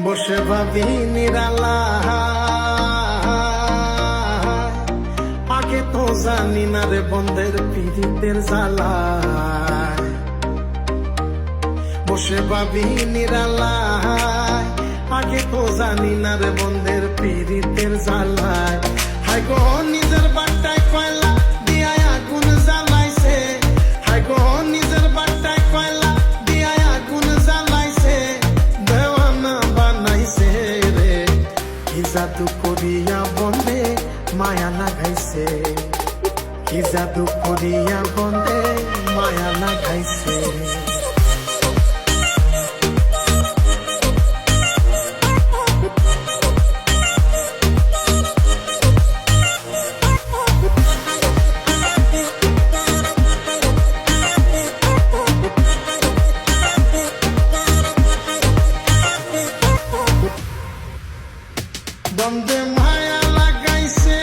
বসে ভাবি নিরালা, আগে তো জানি না রে বন্ধের পীড়িতের জ্বালা। বসে ভাবি নিরালা, আগে তো জানি না রে বন্ধের পীড়িতের জ্বালায়। হাই গো নিজের বাট্টায় কয়লা দিয়া আগুন জ্বালাইছে, হাই গো নিজের বাট্টায় কয়লা দিয়া আগুন জ্বালাইছে, দেওয়ানা বানাইছে রে। কি জাদু করিয়া বন্ধে মায়া লাগাইছে, কি জাদু করিয়া বন্ধে মায়া লাগাইছে। বন্ধে মায়া লাগাইছে,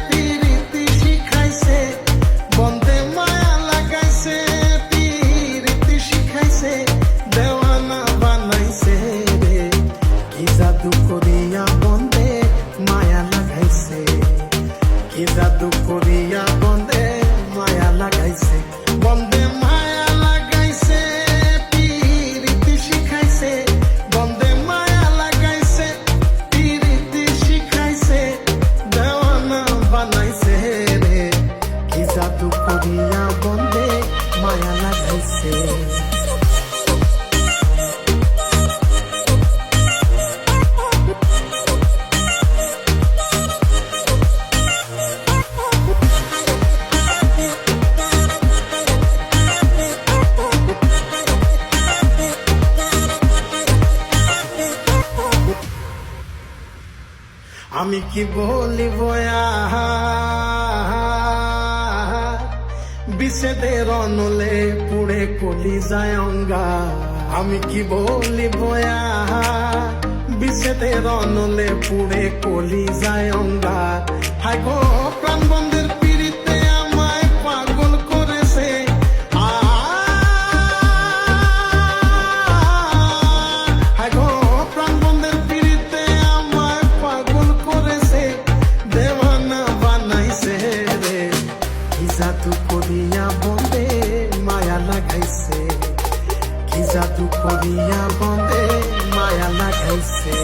পীড়িতি শিখাইছে, বন্ধে মায়া লাগাইছে, পীড়িতি শিখাইছে, দেওয়ানা বানাইছে রে। কি জাদু করিয়া বন্ধে মায়া লাগাইছে, কি জাদু করিয়া বন্ধে মায়া লাগাইছে। বন্ধে মায়া লাগাইছে, পীড়িতি শিখাইছে, বন্ধে মায়া লাগাইছে, পীড়িতি শিখাইছে, দেওয়ানা বানাইছে রে। কি জাদু করিয়া বন্ধে মায়া লাগাইছে। আমি কি বলিব বিষেদের অনলে পুড়ে কলি যায় অঙ্গা। আমি কি বলিব বিষেদের অনলে পুড়ে কলি যায় অঙ্গা। হাই গো প্রাণ বন্ধের পীড়িতে আমায় পাগল করেছে, হাই গো প্রাণ বন্ধের পীড়িতে আমায় পাগল করেছে, দেওয়ানা বানাইছে রে। কি জাদু করিয়া বন্ধে মায়া লাগাইছে, কি জাদু করিয়া বন্ধে মায়া লাগাইছে।